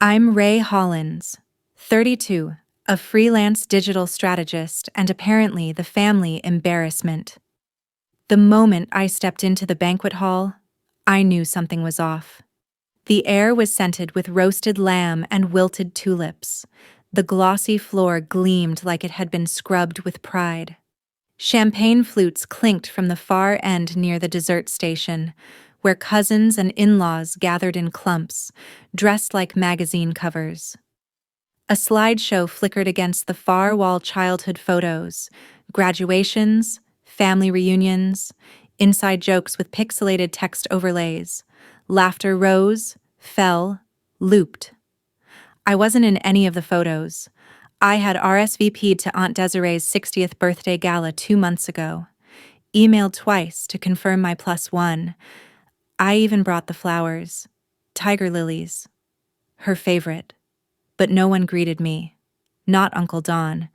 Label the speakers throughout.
Speaker 1: I'm Ray Hollins, 32, a freelance digital strategist and apparently the family embarrassment. The moment I stepped into the banquet hall, I knew something was off. The air was scented with roasted lamb and wilted tulips. The glossy floor gleamed like it had been scrubbed with pride. Champagne flutes clinked from the far end near the dessert station, where cousins and in-laws gathered in clumps, dressed like magazine covers. A slideshow flickered against the far-wall childhood photos, graduations, family reunions, inside jokes with pixelated text overlays. Laughter rose, fell, looped. I wasn't in any of the photos. I had RSVP'd to Aunt Desiree's 60th birthday gala 2 months ago. Emailed twice to confirm my +1. I even brought the flowers. Tiger lilies. Her favorite. But no one greeted me. Not Uncle Don,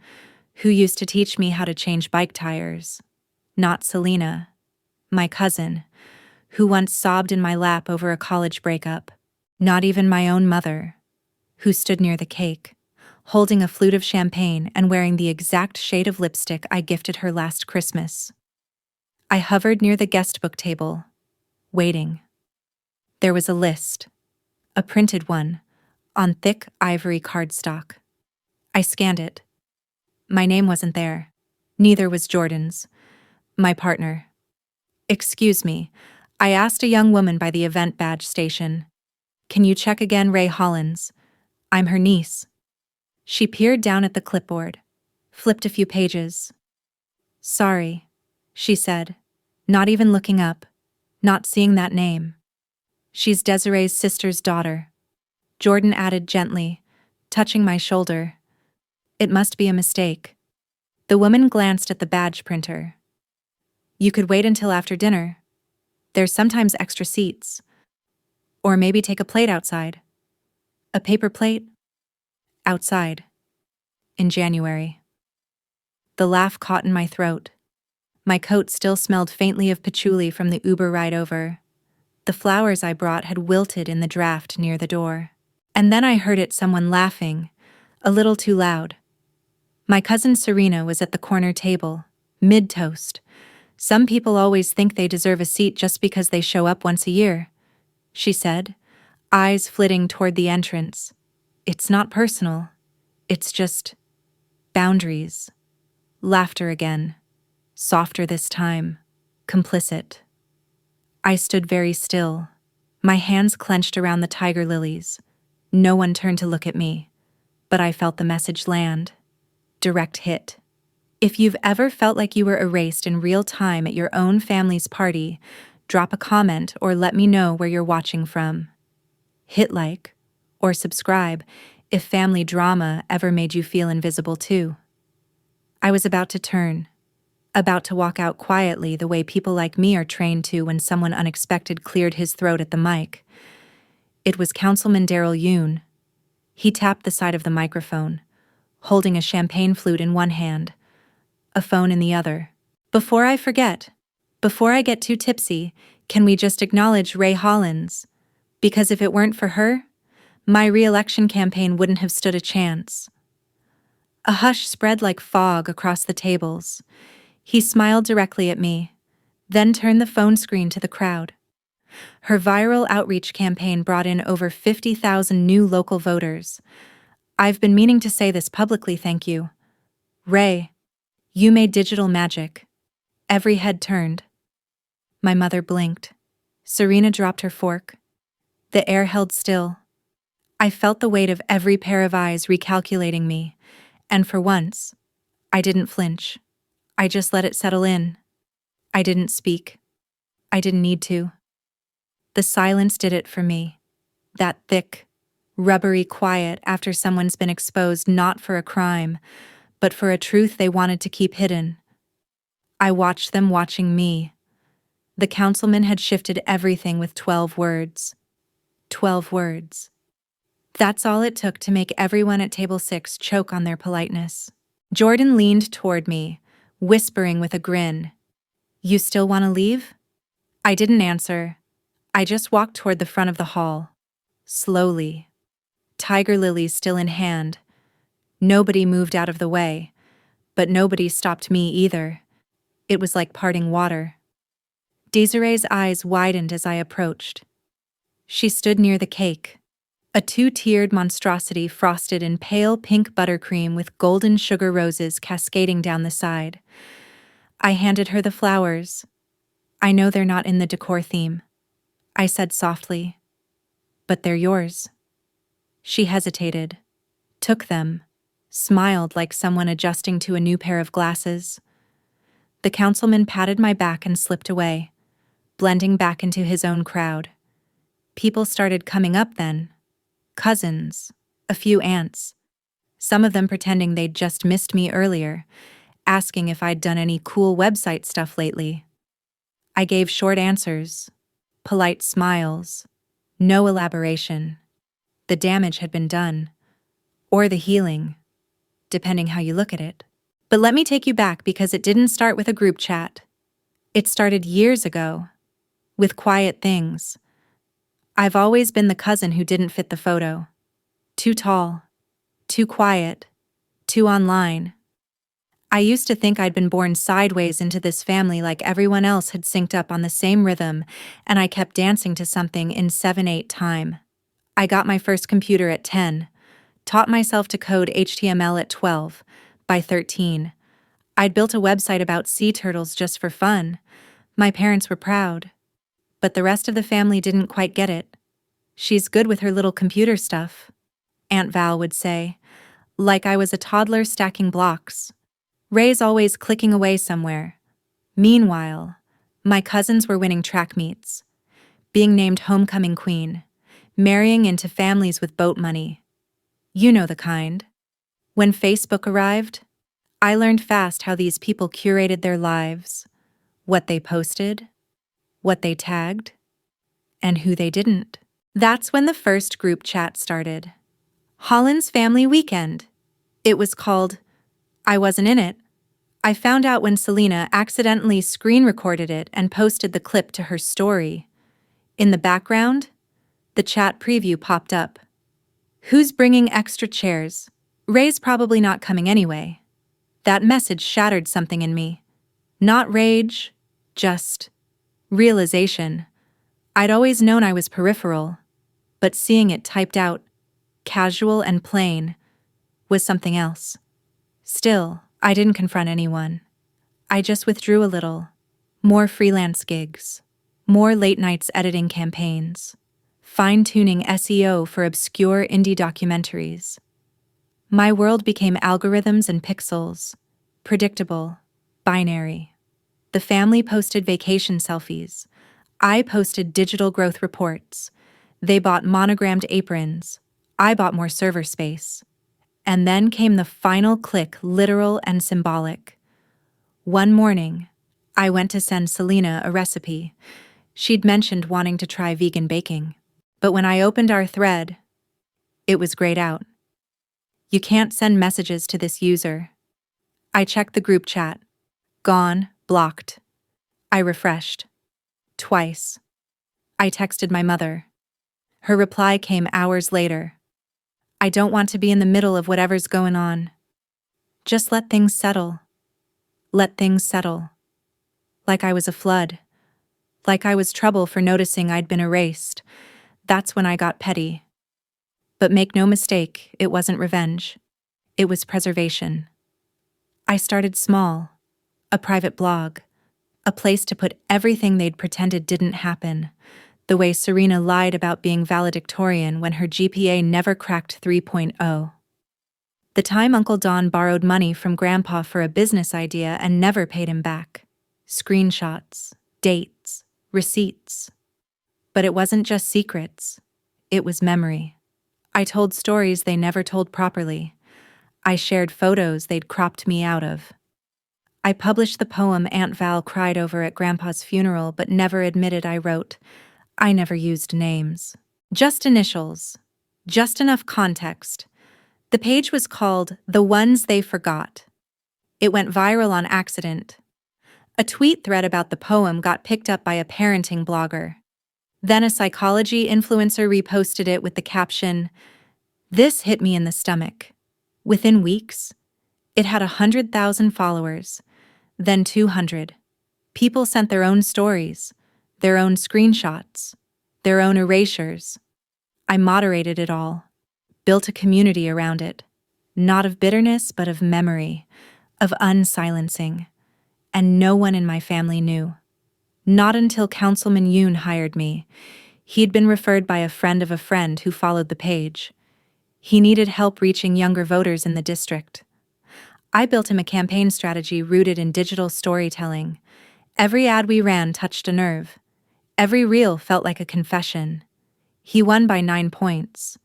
Speaker 1: who used to teach me how to change bike tires. Not Selena, my cousin, who once sobbed in my lap over a college breakup. Not even my own mother, who stood near the cake, holding a flute of champagne and wearing the exact shade of lipstick I gifted her last Christmas. I hovered near the guest book table, waiting. There was a list, a printed one, on thick ivory cardstock. I scanned it. My name wasn't there. Neither was Jordan's, my partner. "Excuse me," I asked a young woman by the event badge station. "Can you check again Ray Hollins? I'm her niece." She peered down at the clipboard, flipped a few pages. "Sorry," she said, not even looking up, not seeing that name. "She's Desiree's sister's daughter," Jordan added gently, touching my shoulder. "It must be a mistake." The woman glanced at the badge printer. "You could wait until after dinner. There's sometimes extra seats. Or maybe take a plate outside." "A paper plate?" "Outside. In January." The laugh caught in my throat. My coat still smelled faintly of patchouli from the Uber ride over. The flowers I brought had wilted in the draft near the door. And then I heard someone laughing, a little too loud. My cousin Serena was at the corner table, mid-toast. "Some people always think they deserve a seat just because they show up once a year," she said, eyes flitting toward the entrance. "It's not personal. It's just boundaries." Laughter again. Softer this time. Complicit. I stood very still, my hands clenched around the tiger lilies. No one turned to look at me, but I felt the message land. Direct hit. If you've ever felt like you were erased in real time at your own family's party, drop a comment or let me know where you're watching from. Hit like or subscribe if family drama ever made you feel invisible too. I was about to turn, about to walk out quietly the way people like me are trained to when someone unexpected cleared his throat at the mic. It was Councilman Darrell Yoon. He tapped the side of the microphone, holding a champagne flute in one hand, a phone in the other. "Before I forget, before I get too tipsy, can we just acknowledge Ray Hollins? Because if it weren't for her, my re-election campaign wouldn't have stood a chance." A hush spread like fog across the tables. He smiled directly at me, then turned the phone screen to the crowd. Her viral outreach campaign brought in over 50,000 new local voters. "I've been meaning to say this publicly, thank you. Ray, you made digital magic." Every head turned. My mother blinked. Serena dropped her fork. The air held still. I felt the weight of every pair of eyes recalculating me, and for once, I didn't flinch. I just let it settle in. I didn't speak. I didn't need to. The silence did it for me. That thick, rubbery quiet after someone's been exposed not for a crime, but for a truth they wanted to keep hidden. I watched them watching me. The councilman had shifted everything with 12 words. 12 words. That's all it took to make everyone at table 6 choke on their politeness. Jordan leaned toward me, whispering with a grin. "You still want to leave?" I didn't answer. I just walked toward the front of the hall. Slowly. tiger lilies still in hand. Nobody moved out of the way, but nobody stopped me either. It was like parting water. Desiree's eyes widened as I approached. She stood near the cake, a two-tiered monstrosity frosted in pale pink buttercream with golden sugar roses cascading down the side. I handed her the flowers. I know they're not in the decor theme, I said softly, but they're yours. She hesitated, took them, smiled like someone adjusting to a new pair of glasses. The councilman patted my back and slipped away, blending back into his own crowd. People started coming up then. Cousins, a few aunts, some of them pretending they'd just missed me earlier, asking if I'd done any cool website stuff lately. I gave short answers, polite smiles, no elaboration. The damage had been done, or the healing, depending how you look at it. But let me take you back because it didn't start with a group chat. It started years ago, with quiet things. I've always been the cousin who didn't fit the photo. Too tall, too quiet, too online. I used to think I'd been born sideways into this family like everyone else had synced up on the same rhythm, and I kept dancing to something in 7/8 time. I got my first computer at 10, taught myself to code HTML at 12. By 13, I'd built a website about sea turtles just for fun. My parents were proud. But the rest of the family didn't quite get it. She's good with her little computer stuff, Aunt Val would say, like I was a toddler stacking blocks. Ray's always clicking away somewhere. Meanwhile, my cousins were winning track meets, being named homecoming queen, marrying into families with boat money. You know the kind. When Facebook arrived, I learned fast how these people curated their lives, what they posted, what they tagged, and who they didn't. That's when the first group chat started. Holland's Family Weekend. It was called. I wasn't in it. I found out when Selena accidentally screen recorded it and posted the clip to her story. In the background, the chat preview popped up. Who's bringing extra chairs? Ray's probably not coming anyway. That message shattered something in me. Not rage, just realization. I'd always known I was peripheral, but seeing it typed out, casual and plain, was something else. Still, I didn't confront anyone. I just withdrew a little. More freelance gigs, more late nights editing campaigns, fine-tuning SEO for obscure indie documentaries. My world became algorithms and pixels, predictable, binary. The family posted vacation selfies. I posted digital growth reports. They bought monogrammed aprons. I bought more server space. And then came the final click, literal and symbolic. One morning, I went to send Selena a recipe. She'd mentioned wanting to try vegan baking. But when I opened our thread, it was grayed out. You can't send messages to this user. I checked the group chat. Gone, blocked. I refreshed. Twice. I texted my mother. Her reply came hours later. I don't want to be in the middle of whatever's going on. Just let things settle. Let things settle. Like I was a flood. Like I was trouble for noticing I'd been erased. That's when I got petty. But make no mistake, it wasn't revenge. It was preservation. I started small. A private blog. A place to put everything they'd pretended didn't happen. The way Serena lied about being valedictorian when her GPA never cracked 3.0. The time Uncle Don borrowed money from Grandpa for a business idea and never paid him back. Screenshots, dates, receipts. But it wasn't just secrets. It was memory. I told stories they never told properly. I shared photos they'd cropped me out of. I published the poem Aunt Val cried over at Grandpa's funeral but never admitted I wrote. I never used names. Just initials. Just enough context. The page was called The Ones They Forgot. It went viral on accident. A tweet thread about the poem got picked up by a parenting blogger. Then a psychology influencer reposted it with the caption, This hit me in the stomach. Within weeks, it had 100,000 followers, then 200. People sent their own stories, their own screenshots, their own erasures. I moderated it all, built a community around it, not of bitterness but of memory, of unsilencing, and no one in my family knew. Not until Councilman Yoon hired me. He'd been referred by a friend of a friend who followed the page. He needed help reaching younger voters in the district. I built him a campaign strategy rooted in digital storytelling. Every ad we ran touched a nerve. Every reel felt like a confession. He won by 9 points.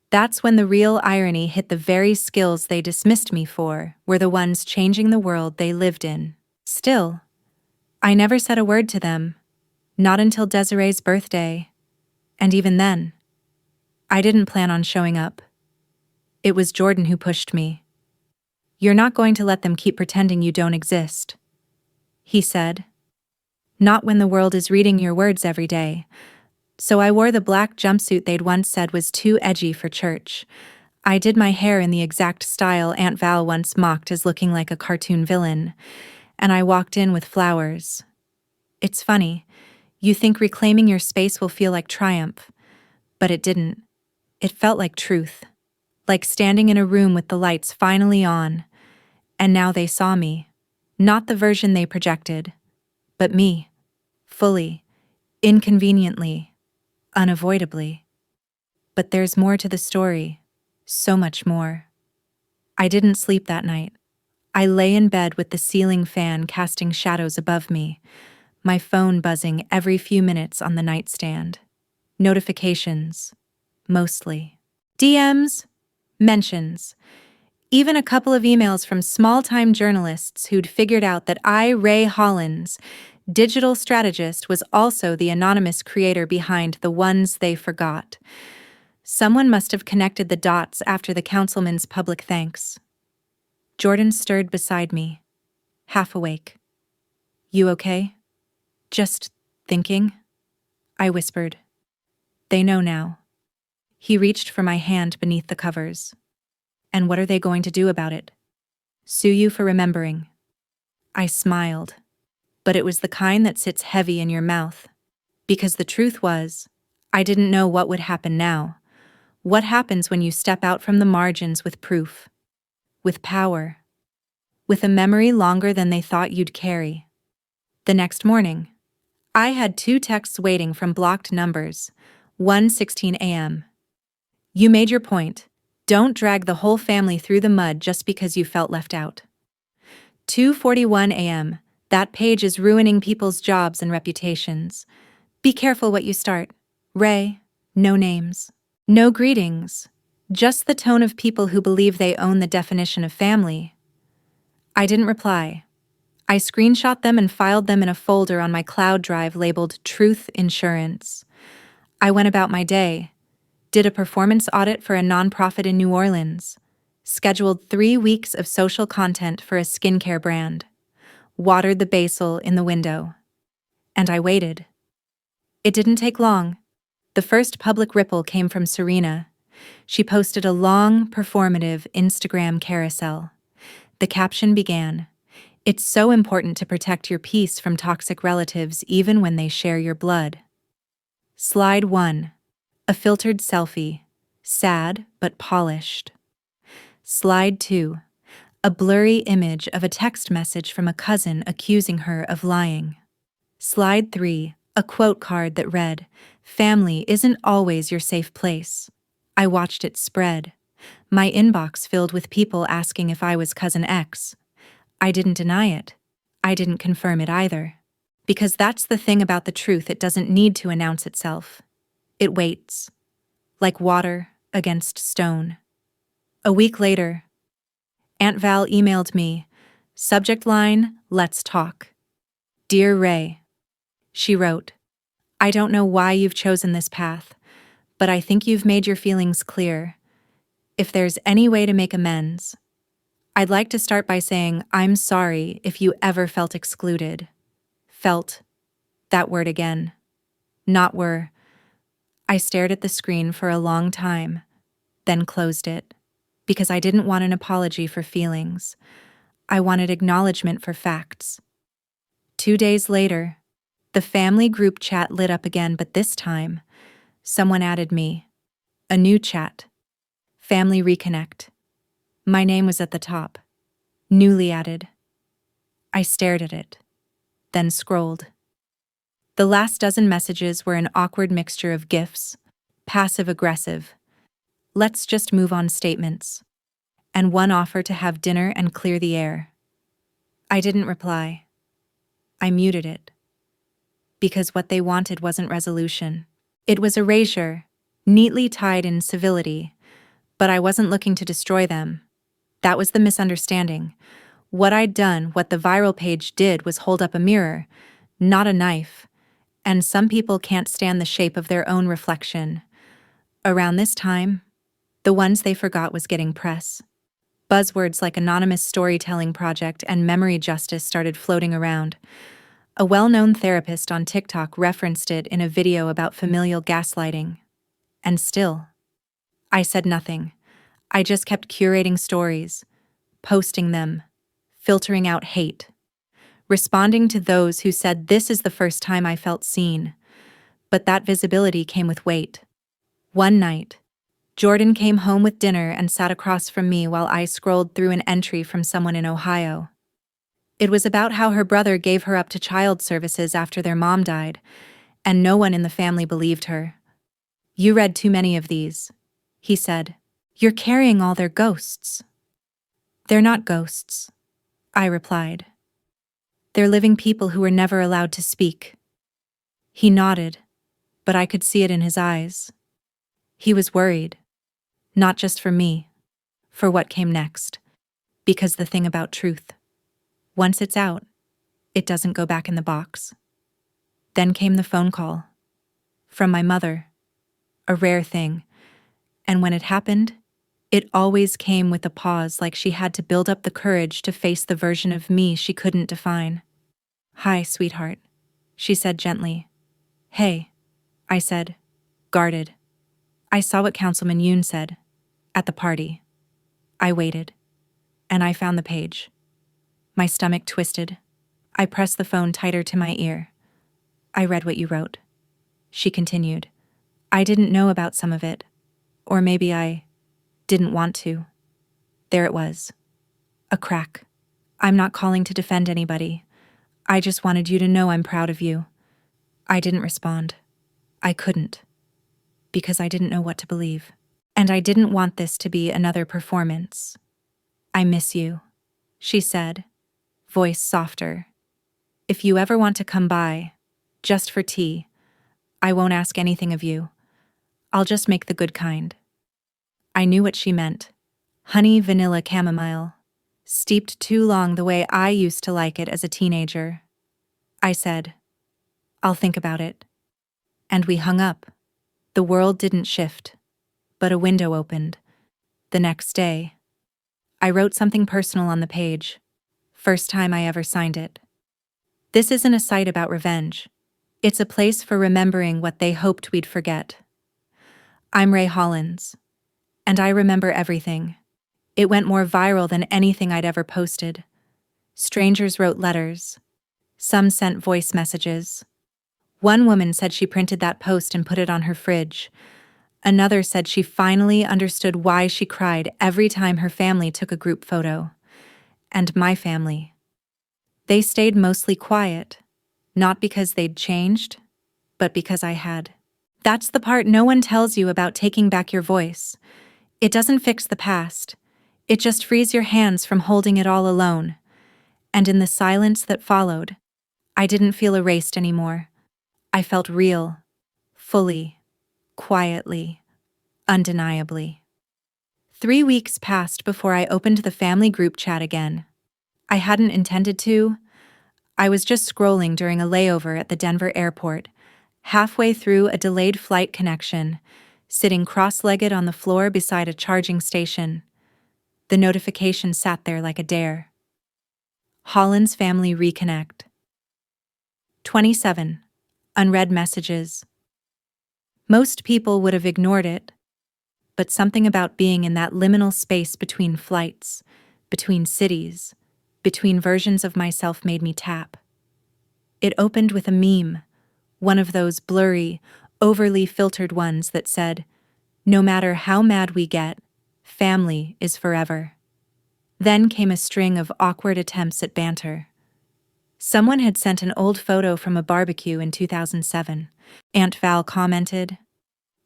Speaker 1: That's when the real irony hit. The very skills they dismissed me for were the ones changing the world they lived in. Still, I never said a word to them, not until Desiree's birthday. And even then, I didn't plan on showing up. It was Jordan who pushed me. "You're not going to let them keep pretending you don't exist," he said. "Not when the world is reading your words every day." So I wore the black jumpsuit they'd once said was too edgy for church. I did my hair in the exact style Aunt Val once mocked as looking like a cartoon villain, and I walked in with flowers. It's funny, you think reclaiming your space will feel like triumph, but it didn't. It felt like truth, like standing in a room with the lights finally on, and now they saw me, not the version they projected, but me, fully, inconveniently, unavoidably. But there's more to the story, so much more. I didn't sleep that night. I lay in bed with the ceiling fan casting shadows above me, my phone buzzing every few minutes on the nightstand. Notifications, mostly. DMs, mentions, even a couple of emails from small-time journalists who'd figured out that I, Ray Hollins, digital strategist, was also the anonymous creator behind the ones they forgot. Someone must have connected the dots after the councilman's public thanks. Jordan stirred beside me, half awake. "You okay?" "Just thinking," I whispered. "They know now." He reached for my hand beneath the covers. "And what are they going to do about it?" "Sue you for remembering." I smiled, but it was the kind that sits heavy in your mouth. Because the truth was, I didn't know what would happen now. What happens when you step out from the margins with proof, with power, with a memory longer than they thought you'd carry? The next morning, I had 2 texts waiting from blocked numbers, 1:16 a.m. "You made your point. Don't drag the whole family through the mud just because you felt left out." 2:41 a.m. "That page is ruining people's jobs and reputations. Be careful what you start. Ray." No names. No greetings. Just the tone of people who believe they own the definition of family. I didn't reply. I screenshot them and filed them in a folder on my cloud drive labeled Truth Insurance. I went about my day, did a performance audit for a nonprofit in New Orleans, scheduled 3 weeks of social content for a skincare brand, watered the basil in the window. And I waited. It didn't take long. The first public ripple came from Serena. She posted a long, performative Instagram carousel. The caption began, "It's so important to protect your peace from toxic relatives even when they share your blood." Slide 1. A filtered selfie, sad but polished. Slide 2. A blurry image of a text message from a cousin accusing her of lying. Slide 3. A quote card that read, "Family isn't always your safe place." I watched it spread. My inbox filled with people asking if I was Cousin X. I didn't deny it. I didn't confirm it either. Because that's the thing about the truth, it doesn't need to announce itself. It waits. Like water against stone. A week later, Aunt Val emailed me. Subject line, "Let's talk." "Dear Ray," she wrote, "I don't know why you've chosen this path, but I think you've made your feelings clear. If there's any way to make amends, I'd like to start by saying I'm sorry if you ever felt excluded." Felt. That word again. Not were. I stared at the screen for a long time, then closed it, because I didn't want an apology for feelings. I wanted acknowledgement for facts. 2 days later, the family group chat lit up again, but this time, someone added me. A new chat. Family Reconnect. My name was at the top. Newly added. I stared at it, then scrolled. The last dozen messages were an awkward mixture of gifs, passive-aggressive, let's just move on statements, and one offer to have dinner and clear the air. I didn't reply. I muted it. Because what they wanted wasn't resolution. It was erasure, neatly tied in civility, but I wasn't looking to destroy them. That was the misunderstanding. What I'd done, what the viral page did, was hold up a mirror, not a knife. And some people can't stand the shape of their own reflection. Around this time, the ones they forgot was getting press. Buzzwords like anonymous storytelling project and memory justice started floating around. A well-known therapist on TikTok referenced it in a video about familial gaslighting. And still, I said nothing. I just kept curating stories, posting them, filtering out hate, responding to those who said this is the first time I felt seen. But that visibility came with weight. One night, Jordan came home with dinner and sat across from me while I scrolled through an entry from someone in Ohio. It was about how her brother gave her up to child services after their mom died, and no one in the family believed her. "You read too many of these," he said. "You're carrying all their ghosts." "They're not ghosts," I replied. "They're living people who were never allowed to speak." He nodded, but I could see it in his eyes. He was worried, not just for me, for what came next. Because the thing about truth, once it's out, it doesn't go back in the box. Then came the phone call. From my mother. A rare thing. And when it happened, it always came with a pause, like she had to build up the courage to face the version of me she couldn't define. "Hi, sweetheart," she said gently. "Hey," I said, guarded. "I saw what Councilman Yoon said. At the party." I waited. And I found the page. My stomach twisted. I pressed the phone tighter to my ear. "I read what you wrote," she continued. "I didn't know about some of it. Or maybe I didn't want to." There it was. A crack. "I'm not calling to defend anybody. I just wanted you to know I'm proud of you." I didn't respond. I couldn't. Because I didn't know what to believe. And I didn't want this to be another performance. "I miss you," she said, voice softer. "If you ever want to come by, just for tea, I won't ask anything of you. I'll just make the good kind." I knew what she meant. Honey vanilla chamomile, steeped too long the way I used to like it as a teenager. I said, "I'll think about it." And we hung up. The world didn't shift, but a window opened. The next day, I wrote something personal on the page. First time I ever signed it. This isn't a site about revenge. It's a place for remembering what they hoped we'd forget. I'm Ray Hollins, and I remember everything. It went more viral than anything I'd ever posted. Strangers wrote letters. Some sent voice messages. One woman said she printed that post and put it on her fridge. Another said she finally understood why she cried every time her family took a group photo. And my family. They stayed mostly quiet, not because they'd changed, but because I had. That's the part no one tells you about taking back your voice. It doesn't fix the past. It just frees your hands from holding it all alone. And in the silence that followed, I didn't feel erased anymore. I felt real, fully, quietly, undeniably. 3 weeks passed before I opened the family group chat again. I hadn't intended to. I was just scrolling during a layover at the Denver airport, halfway through a delayed flight connection, sitting cross-legged on the floor beside a charging station. The notification sat there like a dare. Hollins Family Reconnect. 27. Unread messages. Most people would have ignored it. but something about being in that liminal space between flights, between cities, between versions of myself made me tap. It opened with a meme, one of those blurry, overly filtered ones that said, "No matter how mad we get, family is forever." Then came a string of awkward attempts at banter. Someone had sent an old photo from a barbecue in 2007. Aunt Val commented,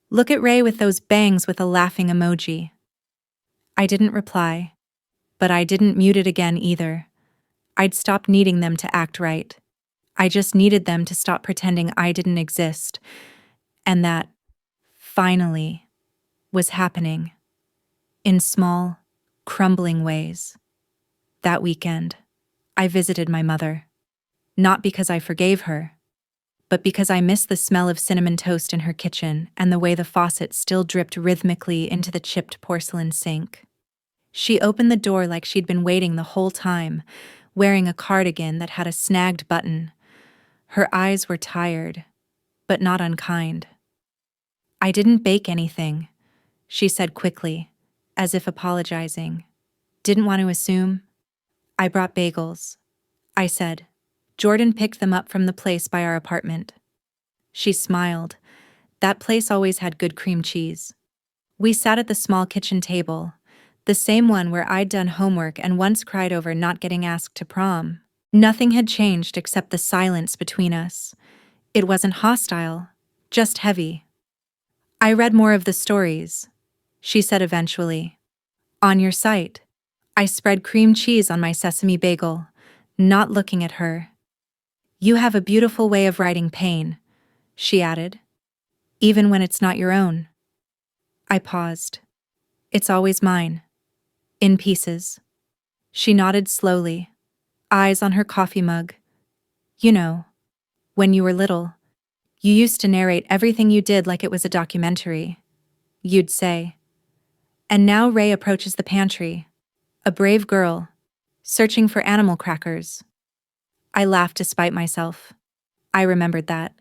Speaker 1: "Look at Ray with those bangs," with a laughing emoji. I didn't reply, but I didn't mute it again either. I'd stopped needing them to act right. I just needed them to stop pretending I didn't exist, and that, finally, was happening. In small, crumbling ways. That weekend, I visited my mother. Not because I forgave her, but because I missed the smell of cinnamon toast in her kitchen and the way the faucet still dripped rhythmically into the chipped porcelain sink. She opened the door like she'd been waiting the whole time, wearing a cardigan that had a snagged button. Her eyes were tired, but not unkind. "I didn't bake anything," she said quickly, as if apologizing. "Didn't want to assume." "I brought bagels," I said. "Jordan picked them up from the place by our apartment." She smiled. That place always had good cream cheese. We sat at the small kitchen table, the same one where I'd done homework and once cried over not getting asked to prom. Nothing had changed except the silence between us. It wasn't hostile, just heavy. "I read more of the stories," she said eventually. "On your site." I spread cream cheese on my sesame bagel, not looking at her. "You have a beautiful way of writing pain," she added. "Even when it's not your own." I paused. "It's always mine. In pieces." She nodded slowly, eyes on her coffee mug. "You know, when you were little, you used to narrate everything you did like it was a documentary. You'd say, 'And now Ray approaches the pantry, a brave girl, searching for animal crackers.'" I laughed despite myself. I remembered that.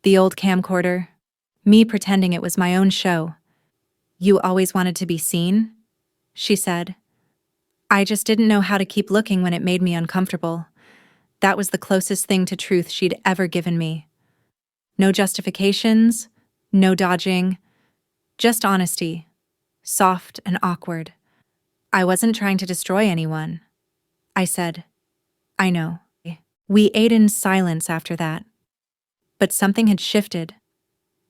Speaker 1: The old camcorder, me pretending it was my own show. "You always wanted to be seen?" she said. I just didn't know how to keep looking when it made me uncomfortable. That was the closest thing to truth she'd ever given me. No justifications, no dodging, just honesty, soft and awkward. "I wasn't trying to destroy anyone," I said. "I know." We ate in silence after that. But something had shifted.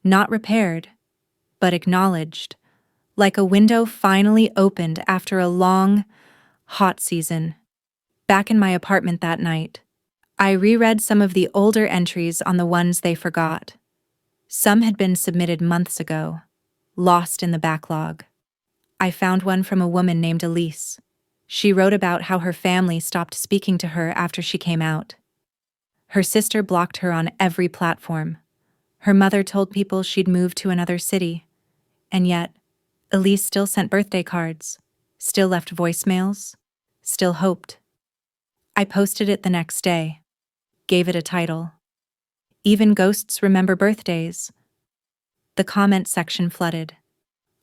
Speaker 1: Not repaired, but acknowledged. Like a window finally opened after a long, hot season. Back in my apartment that night, I reread some of the older entries on the ones they forgot. Some had been submitted months ago, lost in the backlog. I found one from a woman named Elise. She wrote about how her family stopped speaking to her after she came out. Her sister blocked her on every platform. Her mother told people she'd moved to another city. And yet, Elise still sent birthday cards, still left voicemails, still hoped. I posted it the next day, gave it a title. "Even Ghosts Remember Birthdays." The comment section flooded.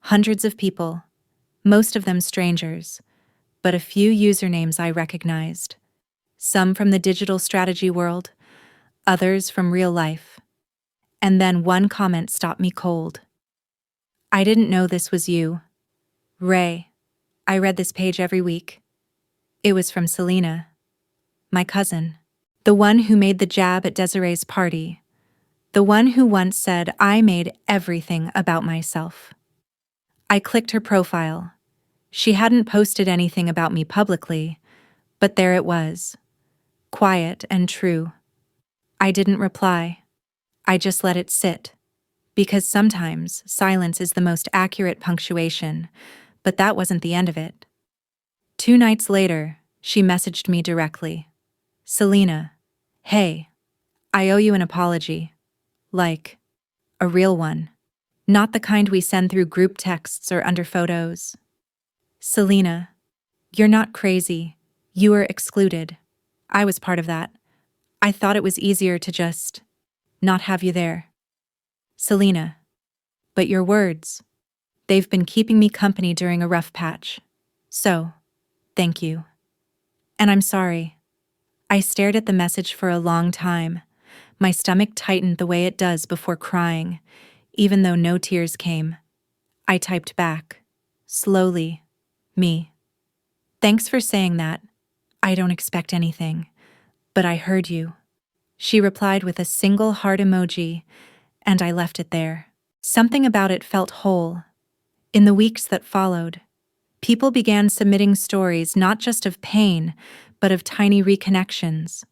Speaker 1: Hundreds of people, most of them strangers, but a few usernames I recognized. Some from the digital strategy world, others from real life. And then one comment stopped me cold. "I didn't know this was you. Ray, I read this page every week." It was from Selena, my cousin, the one who made the jab at Desiree's party, the one who once said I made everything about myself. I clicked her profile. She hadn't posted anything about me publicly, but there it was, quiet and true. I didn't reply. I just let it sit, because sometimes silence is the most accurate punctuation, but that wasn't the end of it. 2 nights later, she messaged me directly. "Selena, hey, I owe you an apology. Like, a real one. Not the kind we send through group texts or under photos. Selena, you're not crazy. You were excluded. I was part of that. I thought it was easier to just not have you there. Selena, but your words, They've been keeping me company during a rough patch. So, thank you. And I'm sorry. I stared at the message for a long time. My stomach tightened the way it does before crying, even though no tears came. I typed back. Slowly. Me. Thanks for saying that. I don't expect anything. But I heard you. She replied with a single heart emoji, and I left it there. Something about it felt whole. In the weeks that followed, people began submitting stories not just of pain, but of tiny reconnections.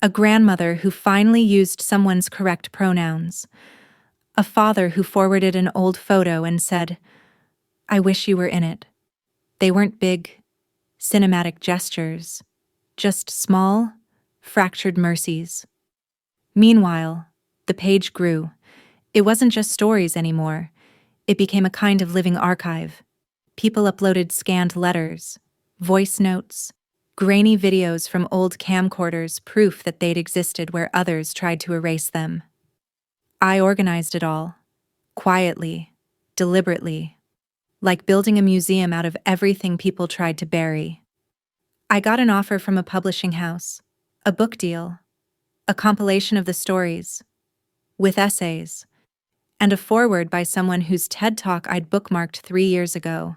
Speaker 1: A grandmother who finally used someone's correct pronouns. A father who forwarded an old photo and said, "I wish you were in it." They weren't big, cinematic gestures, just small, fractured mercies. Meanwhile, the page grew. It wasn't just stories anymore. It became a kind of living archive. People uploaded scanned letters, voice notes, grainy videos from old camcorders, proof that they'd existed where others tried to erase them. I organized it all, quietly, deliberately, like building a museum out of everything people tried to bury. I got an offer from a publishing house, a book deal, a compilation of the stories, with essays, and a foreword by someone whose TED Talk I'd bookmarked 3 years ago.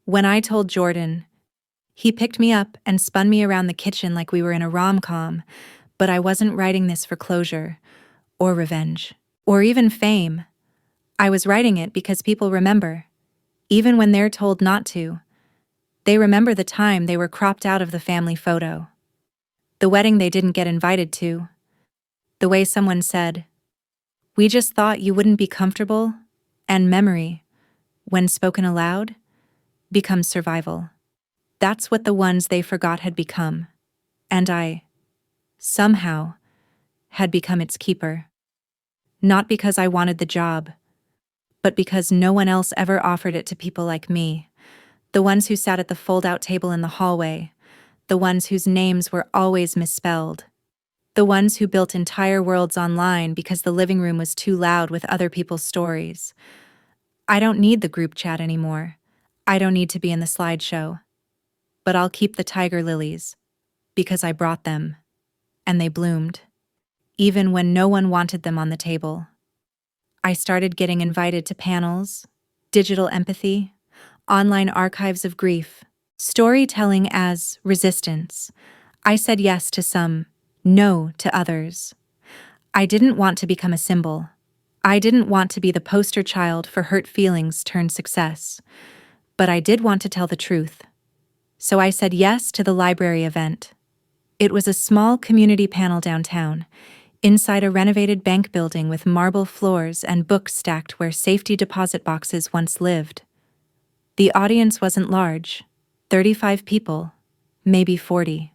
Speaker 1: When I told Jordan, he picked me up and spun me around the kitchen like we were in a rom-com, but I wasn't writing this for closure, or revenge, or even fame. I was writing it because people remember, even when they're told not to. They remember the time they were cropped out of the family photo, the wedding they didn't get invited to, the way someone said, "We just thought you wouldn't be comfortable," and memory, when spoken aloud, becomes survival. That's what the ones they forgot had become, and I, somehow, had become its keeper. Not because I wanted the job, but because no one else ever offered it to people like me, the ones who sat at the fold-out table in the hallway, the ones whose names were always misspelled, the ones who built entire worlds online because the living room was too loud with other people's stories. I don't need the group chat anymore. I don't need to be in the slideshow. But I'll keep the tiger lilies, because I brought them, and they bloomed, even when no one wanted them on the table. I started getting invited to panels, digital empathy, online archives of grief, storytelling as resistance. I said yes to some, no to others. I didn't want to become a symbol. I didn't want to be the poster child for hurt feelings turned success. But I did want to tell the truth. So I said yes to the library event. It was a small community panel downtown, inside a renovated bank building with marble floors and books stacked where safety deposit boxes once lived. The audience wasn't large, 35 people, maybe 40.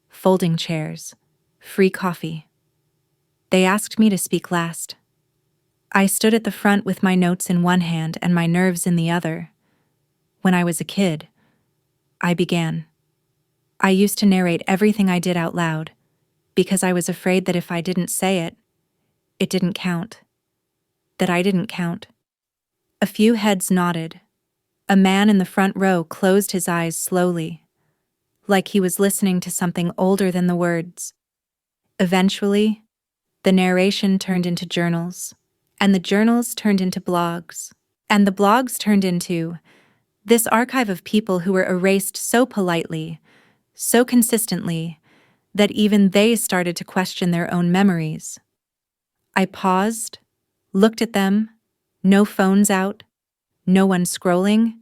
Speaker 1: Folding chairs, free coffee. They asked me to speak last. I stood at the front with my notes in one hand and my nerves in the other. When I was a kid, I began. I used to narrate everything I did out loud, because I was afraid that if I didn't say it, it didn't count. That I didn't count. A few heads nodded. A man in the front row closed his eyes slowly, like he was listening to something older than the words. Eventually, the narration turned into journals, and the journals turned into blogs, and the blogs turned into this archive of people who were erased so politely, so consistently, that even they started to question their own memories. I paused, looked at them, no phones out, no one scrolling,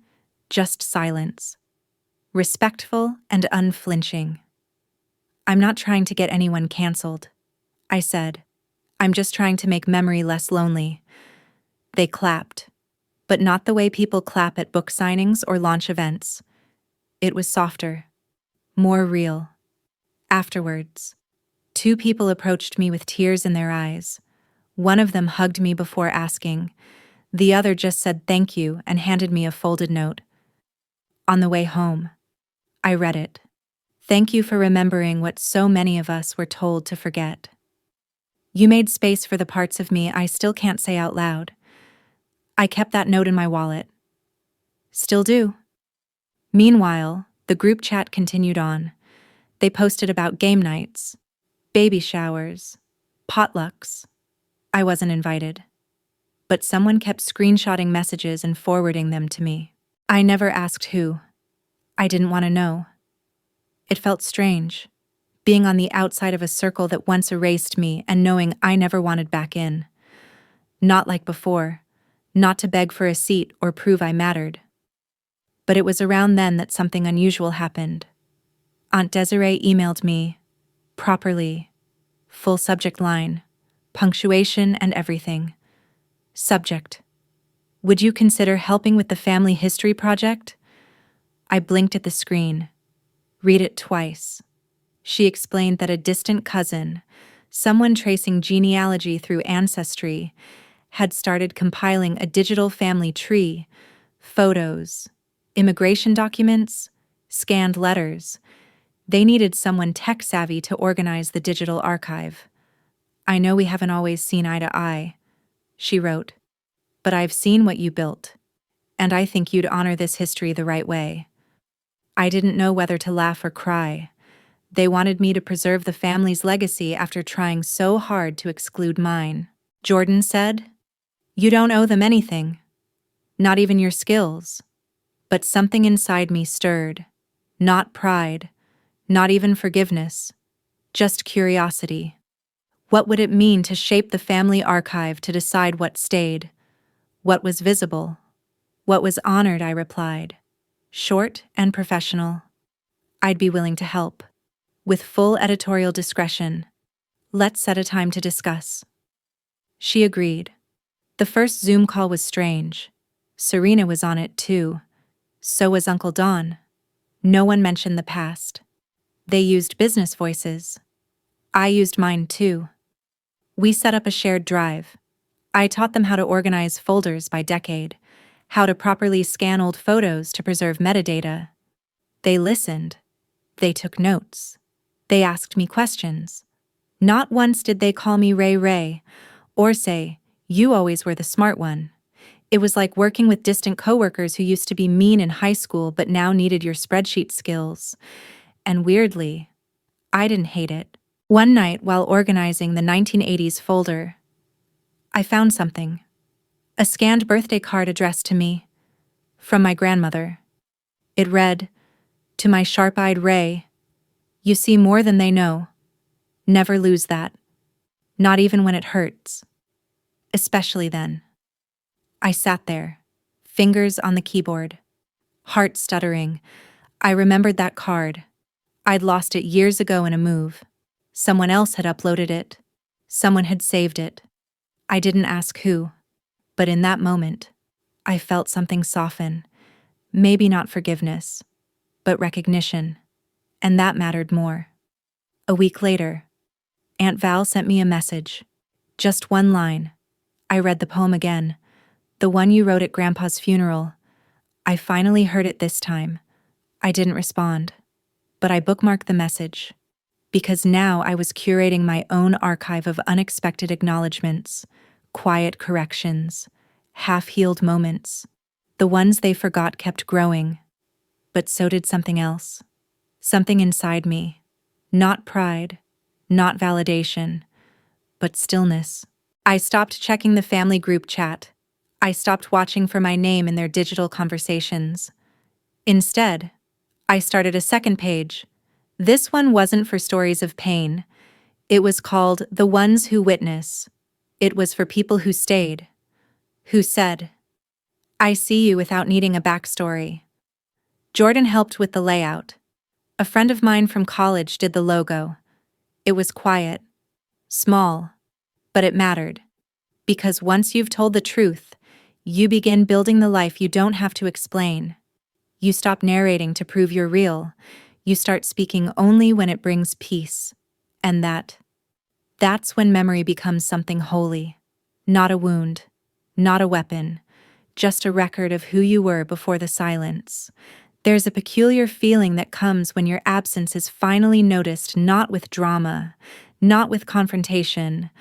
Speaker 1: just silence. Respectful and unflinching. "I'm not trying to get anyone canceled," I said. "I'm just trying to make memory less lonely." They clapped, but not the way people clap at book signings or launch events. It was softer, more real. Afterwards, 2 people approached me with tears in their eyes. One of them hugged me before asking. The other just said thank you and handed me a folded note. On the way home, I read it. "Thank you for remembering what so many of us were told to forget. You made space for the parts of me I still can't say out loud." I kept that note in my wallet, Still do. Meanwhile, the group chat continued on. They posted about game nights, baby showers, potlucks. I wasn't invited. But someone kept screenshotting messages and forwarding them to me. I never asked who. I didn't want to know. It felt strange, being on the outside of a circle that once erased me and knowing I never wanted back in. Not like before, not to beg for a seat or prove I mattered. But it was around then that something unusual happened. Aunt Desiree emailed me, properly, full subject line, punctuation and everything. Subject: would you consider helping with the family history project? I blinked at the screen. Read it twice. She explained that a distant cousin, someone tracing genealogy through Ancestry, had started compiling a digital family tree, photos, immigration documents, scanned letters. They needed someone tech-savvy to organize the digital archive. I know we haven't always seen eye to eye, she wrote, but I've seen what you built, and I think you'd honor this history the right way. I didn't know whether to laugh or cry. They wanted me to preserve the family's legacy after trying so hard to exclude mine. Jordan said, "You don't owe them anything, not even your skills." But something inside me stirred. Not pride, not even forgiveness, just curiosity. What would it mean to shape the family archive to decide what stayed? What was visible? What was honored, I replied. Short and professional. I'd be willing to help. With full editorial discretion. Let's set a time to discuss. She agreed. The first Zoom call was strange. Serena was on it too. So was Uncle Don. No one mentioned the past. They used business voices. I used mine too. We set up a shared drive. I taught them how to organize folders by decade, how to properly scan old photos to preserve metadata. They listened. They took notes. They asked me questions. Not once did they call me Ray Ray, or say, "You always were the smart one." It was like working with distant coworkers who used to be mean in high school but now needed your spreadsheet skills. And weirdly, I didn't hate it. One night while organizing the 1980s folder, I found something. A scanned birthday card addressed to me, from my grandmother. It read, "To my sharp-eyed Ray, you see more than they know. Never lose that. Not even when it hurts. Especially then." I sat there, fingers on the keyboard, heart stuttering. I remembered that card. I'd lost it years ago in a move. Someone else had uploaded it. Someone had saved it. I didn't ask who, but in that moment, I felt something soften. Maybe not forgiveness, but recognition. And that mattered more. A week later, Aunt Val sent me a message. Just one line. I read the poem again. The one you wrote at Grandpa's funeral. I finally heard it this time. I didn't respond, but I bookmarked the message. Because now I was curating my own archive of unexpected acknowledgments, quiet corrections, half-healed moments. The ones they forgot kept growing. But so did something else. Something inside me. Not pride, not validation, but stillness. I stopped checking the family group chat. I stopped watching for my name in their digital conversations. Instead, I started a second page. This one wasn't for stories of pain. It was called The Ones Who Witness. It was for people who stayed, who said, "I see you," without needing a backstory. Jordan helped with the layout. A friend of mine from college did the logo. It was quiet, small, but it mattered. Because once you've told the truth, you begin building the life you don't have to explain. You stop narrating to prove you're real. You start speaking only when it brings peace. And that's when memory becomes something holy. Not a wound, not a weapon, just a record of who you were before the silence. There's a peculiar feeling that comes when your absence is finally noticed, not with drama, not with confrontation,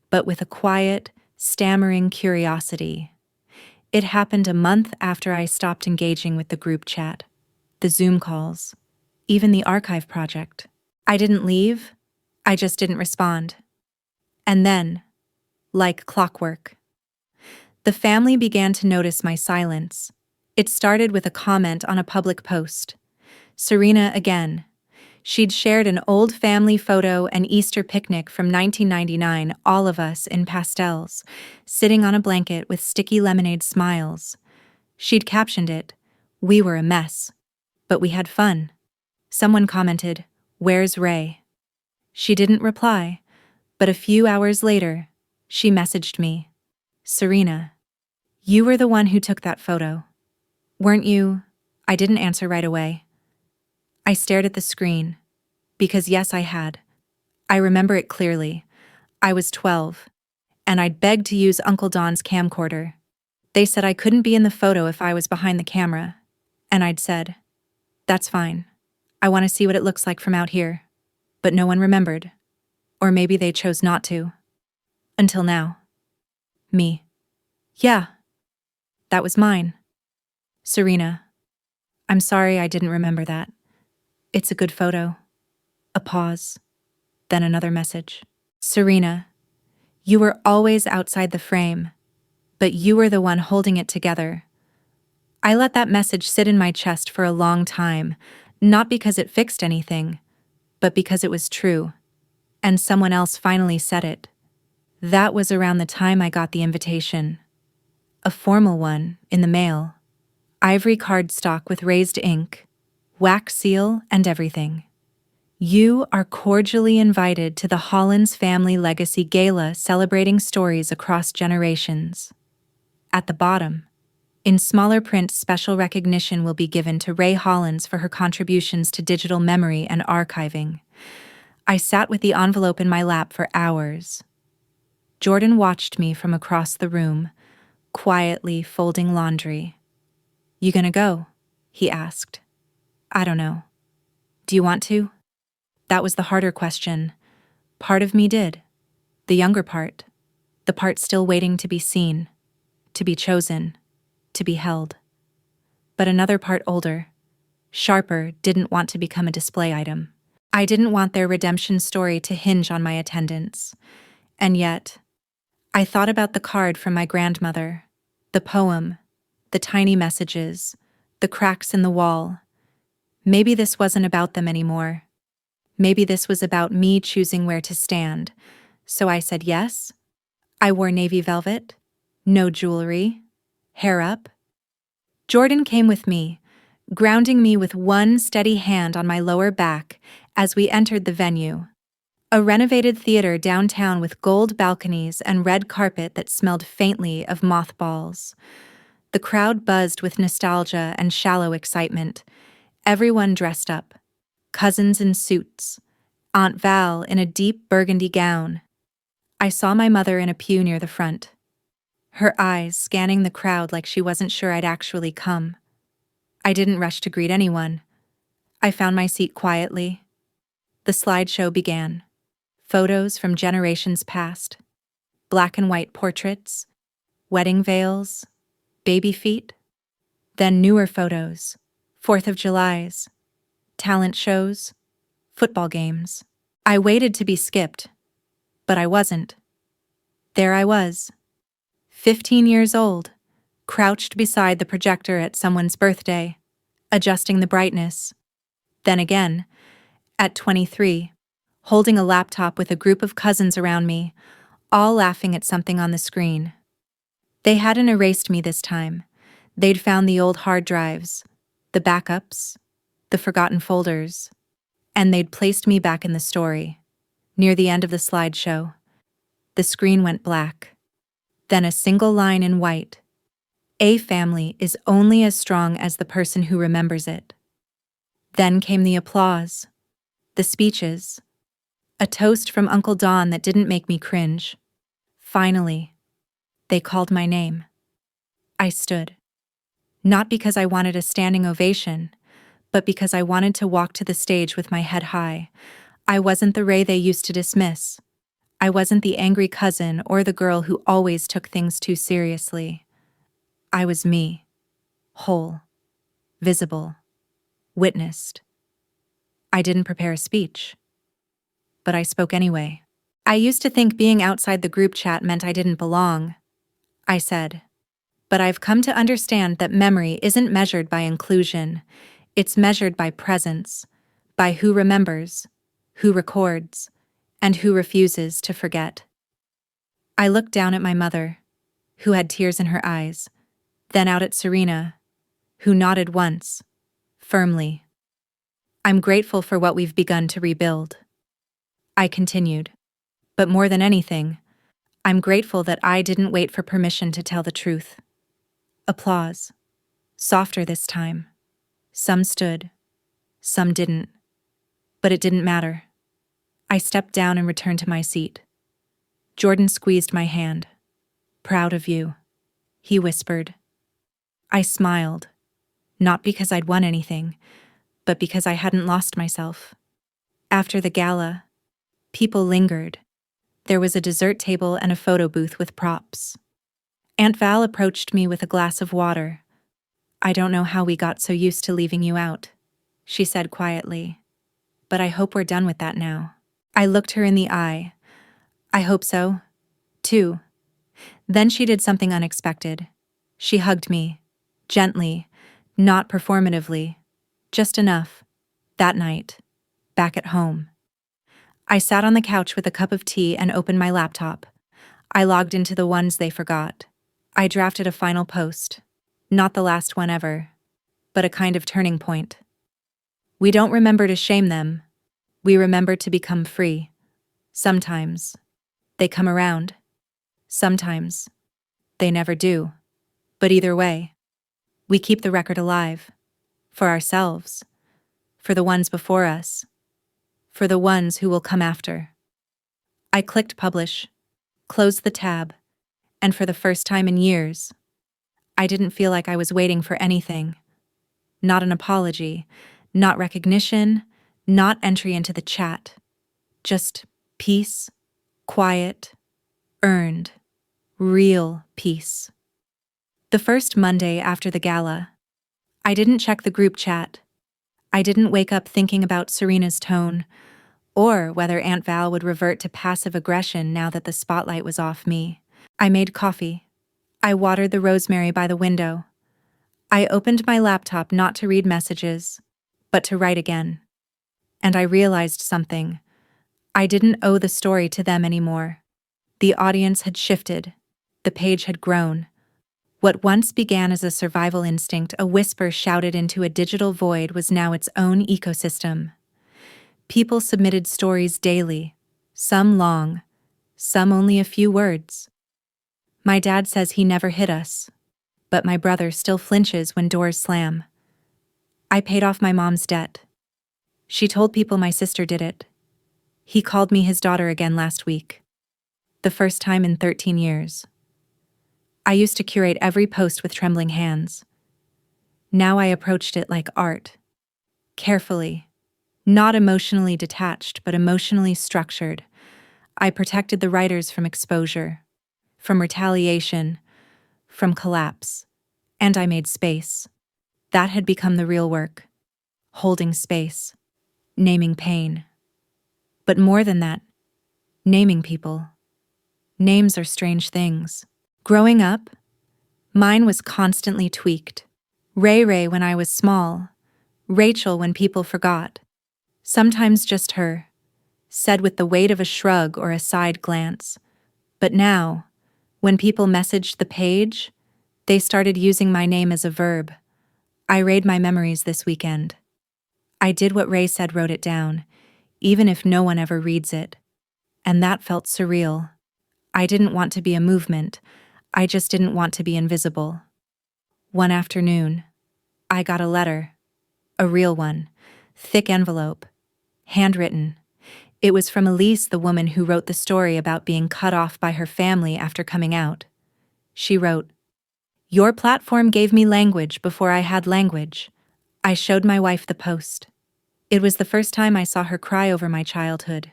Speaker 1: but with a quiet, stammering curiosity. It happened a month after I stopped engaging with the group chat, the Zoom calls, even the archive project. I didn't leave, I just didn't respond. And then, like clockwork, the family began to notice my silence. It started with a comment on a public post. Serena again. She'd shared an old family photo and Easter picnic from 1999, all of us in pastels, sitting on a blanket with sticky lemonade smiles. She'd captioned it, "We were a mess, but we had fun." Someone commented, "Where's Ray?" She didn't reply, but a few hours later, she messaged me, "Serena, you were the one who took that photo, weren't you?" I didn't answer right away. I stared at the screen, because yes, I had. I remember it clearly. I was 12, and I'd begged to use Uncle Don's camcorder. They said I couldn't be in the photo if I was behind the camera, and I'd said, "That's fine. I want to see what it looks like from out here." But no one remembered. Or maybe they chose not to. Until now. Me. Yeah. That was mine. Serena. I'm sorry I didn't remember that. It's a good photo. A pause. Then another message. Serena. You were always outside the frame, but you were the one holding it together. I let that message sit in my chest for a long time, not because it fixed anything, but because it was true. And someone else finally said it. That was around the time I got the invitation. A formal one, in the mail. Ivory cardstock with raised ink, wax seal, and everything. You are cordially invited to the Hollins Family Legacy Gala celebrating stories across generations. At the bottom, in smaller print, special recognition will be given to Ray Hollins for her contributions to digital memory and archiving. I sat with the envelope in my lap for hours. Jordan watched me from across the room, quietly folding laundry. "You gonna go?" he asked. "I don't know. Do you want to?" That was the harder question. Part of me did. The younger part. The part still waiting to be seen, to be chosen, to be held. But another part older, sharper, didn't want to become a display item. I didn't want their redemption story to hinge on my attendance. And yet, I thought about the card from my grandmother, the poem, the tiny messages, the cracks in the wall. Maybe this wasn't about them anymore. Maybe this was about me choosing where to stand. So I said yes. I wore navy velvet, no jewelry, hair up. Jordan came with me, grounding me with one steady hand on my lower back as we entered the venue. A renovated theater downtown with gold balconies and red carpet that smelled faintly of mothballs. The crowd buzzed with nostalgia and shallow excitement. Everyone dressed up. Cousins in suits. Aunt Val in a deep burgundy gown. I saw my mother in a pew near the front. Her eyes scanning the crowd like she wasn't sure I'd actually come. I didn't rush to greet anyone. I found my seat quietly. The slideshow began. Photos from generations past. Black and white portraits. Wedding veils. Baby feet. Then newer photos. 4th of Julys. Talent shows. Football games. I waited to be skipped. But I wasn't. There I was. 15 years old. Crouched beside the projector at someone's birthday. Adjusting the brightness. Then again, at 23. Holding a laptop with a group of cousins around me, all laughing at something on the screen. They hadn't erased me this time. They'd found the old hard drives, the backups, the forgotten folders, and they'd placed me back in the story. Near the end of the slideshow, the screen went black. Then a single line in white. A family is only as strong as the person who remembers it. Then came the applause, the speeches, a toast from Uncle Don that didn't make me cringe. Finally, they called my name. I stood. Not because I wanted a standing ovation, but because I wanted to walk to the stage with my head high. I wasn't the Ray they used to dismiss. I wasn't the angry cousin or the girl who always took things too seriously. I was me, whole, visible, witnessed. I didn't prepare a speech, but I spoke anyway. I used to think being outside the group chat meant I didn't belong, I said. But I've come to understand that memory isn't measured by inclusion, it's measured by presence, by who remembers, who records, and who refuses to forget. I looked down at my mother, who had tears in her eyes, then out at Serena, who nodded once, firmly. I'm grateful for what we've begun to rebuild. I continued. But more than anything, I'm grateful that I didn't wait for permission to tell the truth. Applause. Softer this time. Some stood. Some didn't. But it didn't matter. I stepped down and returned to my seat. Jordan squeezed my hand. Proud of you, he whispered. I smiled. Not because I'd won anything, but because I hadn't lost myself. After the gala, people lingered. There was a dessert table and a photo booth with props. Aunt Val approached me with a glass of water. I don't know how we got so used to leaving you out, she said quietly. But I hope we're done with that now. I looked her in the eye. I hope so, too. Then she did something unexpected. She hugged me, gently, not performatively, just enough. That night, back at home. I sat on the couch with a cup of tea and opened my laptop. I logged into the ones they forgot. I drafted a final post. Not the last one ever, but a kind of turning point. We don't remember to shame them. We remember to become free. Sometimes they come around. Sometimes they never do. But either way, we keep the record alive. For ourselves. For the ones before us. For the ones who will come after. I clicked publish, closed the tab, and for the first time in years, I didn't feel like I was waiting for anything. Not an apology, not recognition, not entry into the chat. Just peace, quiet, earned, real peace. The first Monday after the gala, I didn't check the group chat. I didn't wake up thinking about Serena's tone, or whether Aunt Val would revert to passive aggression now that the spotlight was off me. I made coffee. I watered the rosemary by the window. I opened my laptop not to read messages, but to write again. And I realized something. I didn't owe the story to them anymore. The audience had shifted. The page had grown. What once began as a survival instinct, a whisper shouted into a digital void, was now its own ecosystem. People submitted stories daily, some long, some only a few words. My dad says he never hit us, but my brother still flinches when doors slam. I paid off my mom's debt. She told people my sister did it. He called me his daughter again last week. The first time in 13 years. I used to curate every post with trembling hands. Now I approached it like art. Carefully. Not emotionally detached, but emotionally structured. I protected the writers from exposure, from retaliation, from collapse. And I made space. That had become the real work. Holding space. Naming pain. But more than that, naming people. Names are strange things. Growing up, mine was constantly tweaked. Ray when I was small, Rachel when people forgot. Sometimes just her, said with the weight of a shrug or a side glance. But now, when people messaged the page, they started using my name as a verb. I raid my memories this weekend. I did what Ray said, wrote it down, even if no one ever reads it. And that felt surreal. I didn't want to be a movement. I just didn't want to be invisible. One afternoon, I got a letter. A real one. Thick envelope. Handwritten. It was from Elise, the woman who wrote the story about being cut off by her family after coming out. She wrote, "Your platform gave me language before I had language." I showed my wife the post. It was the first time I saw her cry over my childhood.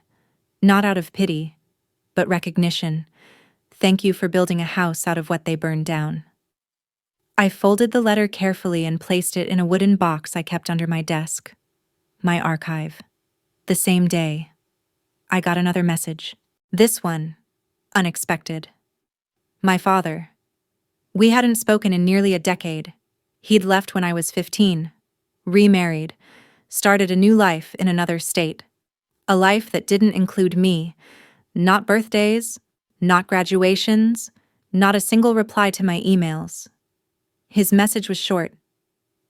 Speaker 1: Not out of pity, but recognition. Thank you for building a house out of what they burned down. I folded the letter carefully and placed it in a wooden box I kept under my desk. My archive. The same day, I got another message. This one, unexpected. My father. We hadn't spoken in nearly a decade. He'd left when I was 15, remarried, started a new life in another state. A life that didn't include me. Not birthdays, not graduations, not a single reply to my emails. His message was short.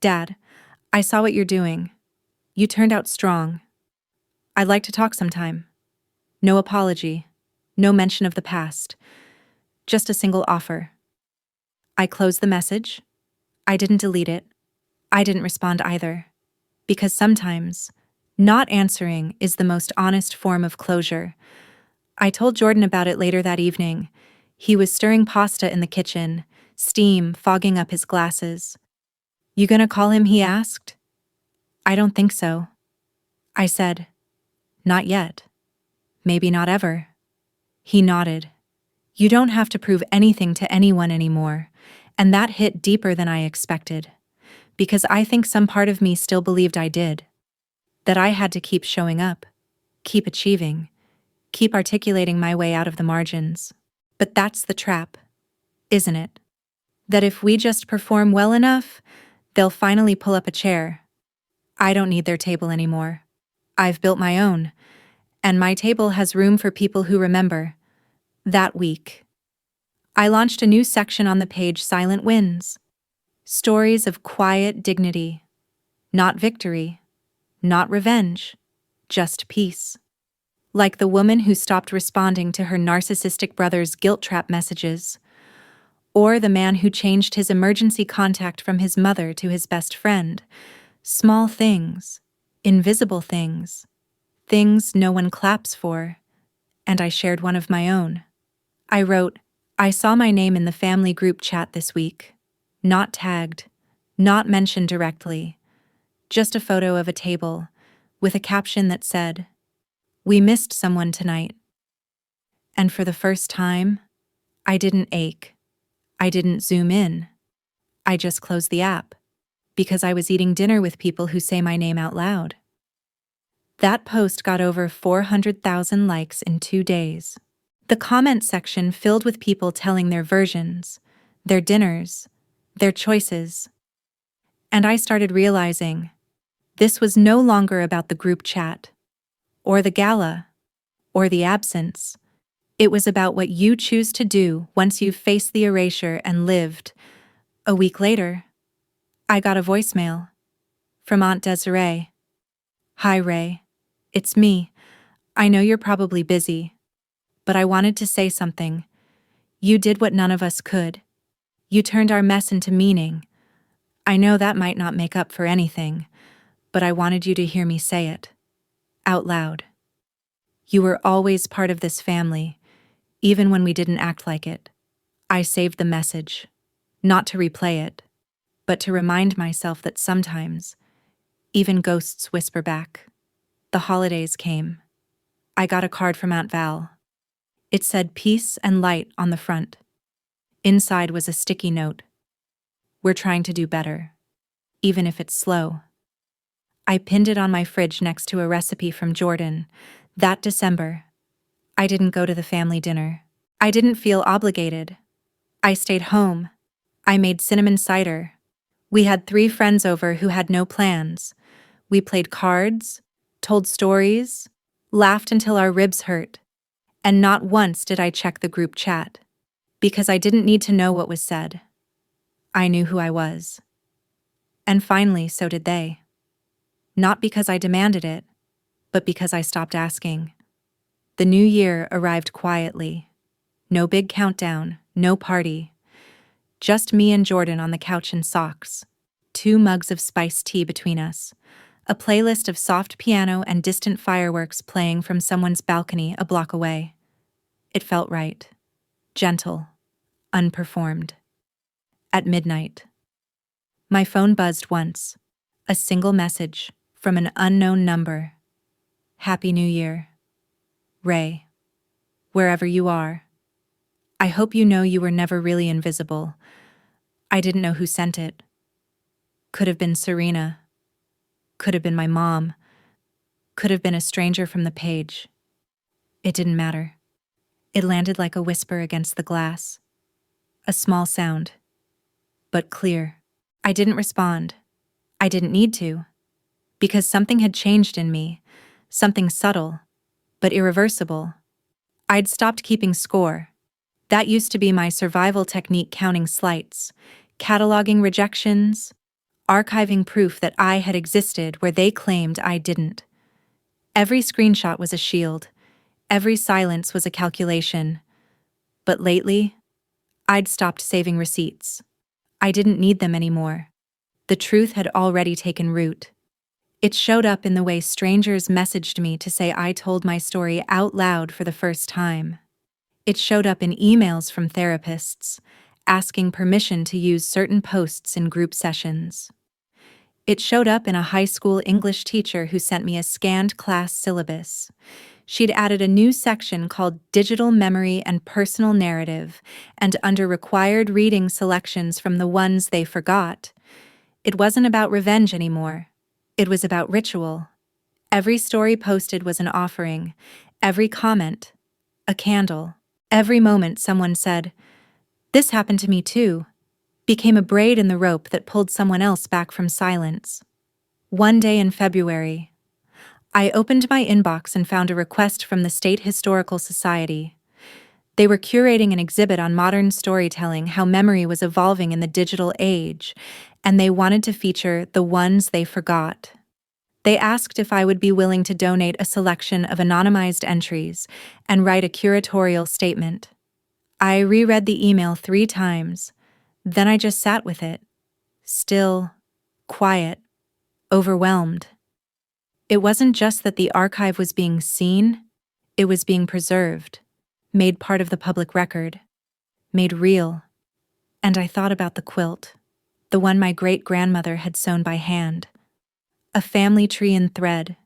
Speaker 1: Dad, I saw what you're doing. You turned out strong. I'd like to talk sometime. No apology, no mention of the past. Just a single offer. I closed the message. I didn't delete it. I didn't respond either. Because sometimes, not answering is the most honest form of closure. I told Jordan about it later that evening. He was stirring pasta in the kitchen, steam fogging up his glasses. You gonna call him? He asked. I don't think so. I said, not yet. Maybe not ever. He nodded. You don't have to prove anything to anyone anymore. And that hit deeper than I expected. Because I think some part of me still believed I did. That I had to keep showing up, keep achieving, keep articulating my way out of the margins. But that's the trap, isn't it? That if we just perform well enough, they'll finally pull up a chair. I don't need their table anymore. I've built my own, and my table has room for people who remember. That week, I launched a new section on the page, Silent Wins. Stories of quiet dignity. Not victory, not revenge, just peace. Like the woman who stopped responding to her narcissistic brother's guilt trap messages, or the man who changed his emergency contact from his mother to his best friend. Small things, invisible things, things no one claps for, and I shared one of my own. I wrote, I saw my name in the family group chat this week. Not tagged, not mentioned directly, just a photo of a table with a caption that said, we missed someone tonight. And for the first time, I didn't ache. I didn't zoom in. I just closed the app because I was eating dinner with people who say my name out loud. That post got over 400,000 likes in 2 days. The comment section filled with people telling their versions, their dinners, their choices. And I started realizing this was no longer about the group chat, or the gala, or the absence. It was about what you choose to do once you've faced the erasure and lived. A week later, I got a voicemail from Aunt Desiree. Hi, Ray. It's me. I know you're probably busy, but I wanted to say something. You did what none of us could. You turned our mess into meaning. I know that might not make up for anything, but I wanted you to hear me say it. Out loud. You were always part of this family, even when we didn't act like it. I saved the message, not to replay it, but to remind myself that sometimes, even ghosts whisper back. The holidays came. I got a card from Aunt Val. It said peace and light on the front. Inside was a sticky note. We're trying to do better, even if it's slow. I pinned it on my fridge next to a recipe from Jordan. That December, I didn't go to the family dinner. I didn't feel obligated. I stayed home. I made cinnamon cider. We had 3 friends over who had no plans. We played cards, told stories, laughed until our ribs hurt. And not once did I check the group chat, because I didn't need to know what was said. I knew who I was. And finally, so did they. Not because I demanded it, but because I stopped asking. The new year arrived quietly. No big countdown, no party. Just me and Jordan on the couch in socks. 2 mugs of spiced tea between us. A playlist of soft piano and distant fireworks playing from someone's balcony a block away. It felt right. Gentle. Unperformed. At midnight. My phone buzzed once. A single message from an unknown number. Happy New Year. Ray. Wherever you are. I hope you know you were never really invisible. I didn't know who sent it. Could have been Serena. Could have been my mom. Could have been a stranger from the page. It didn't matter. It landed like a whisper against the glass. A small sound, but clear. I didn't respond. I didn't need to, because something had changed in me, something subtle, but irreversible. I'd stopped keeping score. That used to be my survival technique, counting slights, cataloging rejections, archiving proof that I had existed where they claimed I didn't. Every screenshot was a shield, every silence was a calculation. But lately, I'd stopped saving receipts. I didn't need them anymore. The truth had already taken root. It showed up in the way strangers messaged me to say I told my story out loud for the first time. It showed up in emails from therapists, asking permission to use certain posts in group sessions. It showed up in a high school English teacher who sent me a scanned class syllabus. She'd added a new section called Digital Memory and Personal Narrative, and under required reading selections from the ones they forgot. It wasn't about revenge anymore. It was about ritual. Every story posted was an offering, every comment, a candle. Every moment someone said, "This happened to me too," became a braid in the rope that pulled someone else back from silence. One day in February, I opened my inbox and found a request from the State Historical Society. They were curating an exhibit on modern storytelling, how memory was evolving in the digital age, and they wanted to feature the ones they forgot. They asked if I would be willing to donate a selection of anonymized entries and write a curatorial statement. I reread the email 3 times, then I just sat with it, still, quiet, overwhelmed. It wasn't just that the archive was being seen, it was being preserved, made part of the public record, made real. And I thought about the quilt, the one my great-grandmother had sewn by hand. A family tree in thread,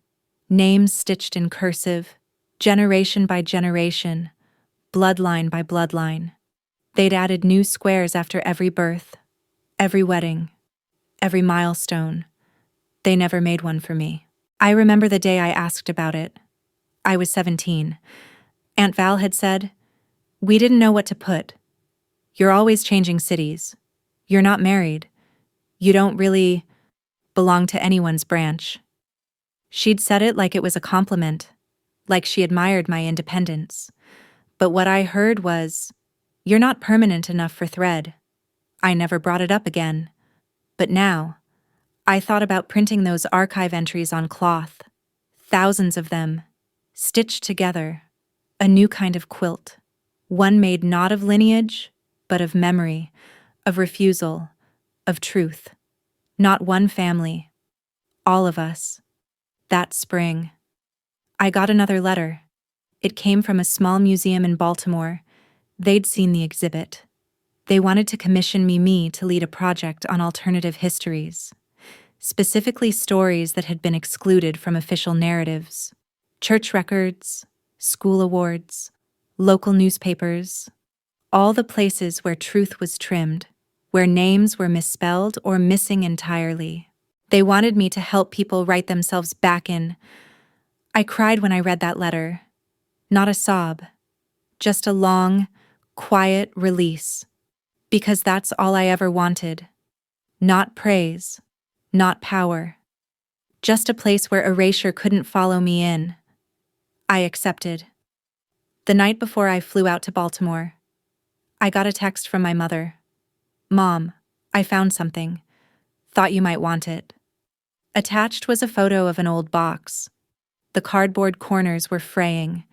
Speaker 1: names stitched in cursive, generation by generation, bloodline by bloodline. They'd added new squares after every birth, every wedding, every milestone. They never made one for me. I remember the day I asked about it. I was 17. Aunt Val had said, "We didn't know what to put. You're always changing cities. You're not married. You don't really belong to anyone's branch." She'd said it like it was a compliment, like she admired my independence. But what I heard was, "You're not permanent enough for thread." I never brought it up again. But now, I thought about printing those archive entries on cloth, thousands of them, stitched together, a new kind of quilt, one made not of lineage, but of memory, of refusal, of truth. Not one family, all of us. That spring, I got another letter. It came from a small museum in Baltimore. They'd seen the exhibit. They wanted to commission me to lead a project on alternative histories, specifically stories that had been excluded from official narratives, church records, school awards, local newspapers, all the places where truth was trimmed, where names were misspelled or missing entirely. They wanted me to help people write themselves back in. I cried when I read that letter. Not a sob, just a long, quiet release. Because that's all I ever wanted. Not praise, not power. Just a place where erasure couldn't follow me in. I accepted. The night before I flew out to Baltimore, I got a text from my mother. "Mom, I found something. Thought you might want it." Attached was a photo of an old box. The cardboard corners were fraying.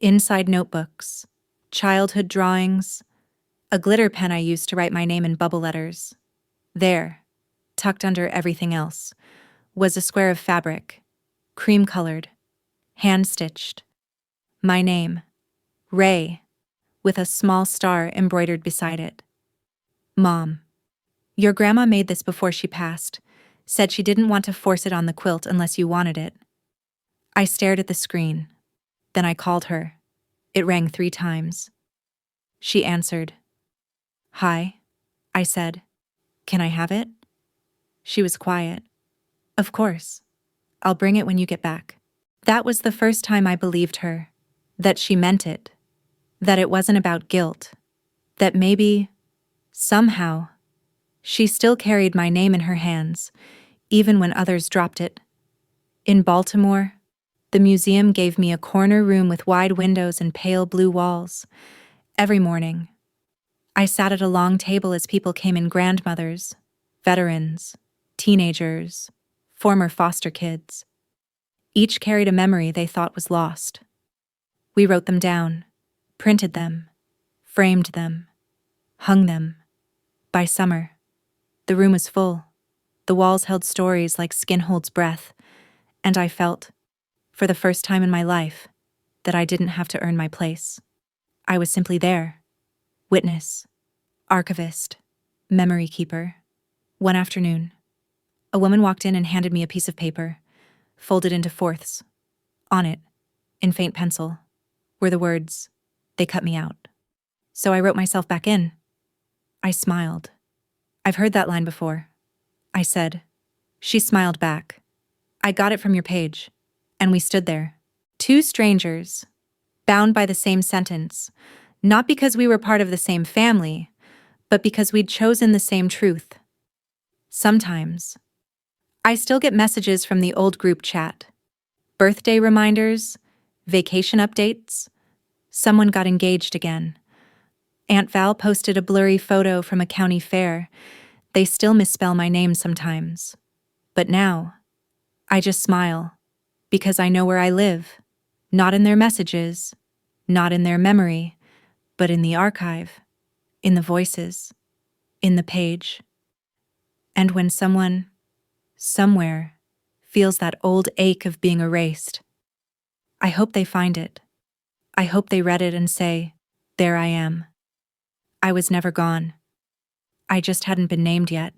Speaker 1: Inside notebooks, childhood drawings, a glitter pen I used to write my name in bubble letters. There, tucked under everything else, was a square of fabric, cream-colored, hand-stitched. My name, Ray, with a small star embroidered beside it. "Mom, your grandma made this before she passed. Said she didn't want to force it on the quilt unless you wanted it." I stared at the screen. Then I called her. It rang 3 times. She answered. "Hi," I said. Can I have it? She was quiet. Of course. I'll bring it when you get back. That was the first time I believed her. That she meant it. That it wasn't about guilt. That maybe, somehow, she still carried my name in her hands, even when others dropped it. In Baltimore, the museum gave me a corner room with wide windows and pale blue walls. Every morning, I sat at a long table as people came in: grandmothers, veterans, teenagers, former foster kids. Each carried a memory they thought was lost. We wrote them down, printed them, framed them, hung them. By summer, the room was full. The walls held stories like skin holds breath, and I felt, for the first time in my life, that I didn't have to earn my place. I was simply there, witness, archivist, memory keeper. One afternoon, a woman walked in and handed me a piece of paper, folded into fourths. On it, in faint pencil, were the words, "They cut me out." So I wrote myself back in. I smiled. "I've heard that line before," I said. She smiled back. "I got it from your page." And we stood there, two strangers, bound by the same sentence, not because we were part of the same family, but because we'd chosen the same truth. Sometimes, I still get messages from the old group chat. Birthday reminders, vacation updates. Someone got engaged again. Aunt Val posted a blurry photo from a county fair. They still misspell my name sometimes. But now, I just smile, because I know where I live. Not in their messages, not in their memory, but in the archive, in the voices, in the page. And when someone, somewhere, feels that old ache of being erased, I hope they find it. I hope they read it and say, "There I am. I was never gone. I just hadn't been named yet."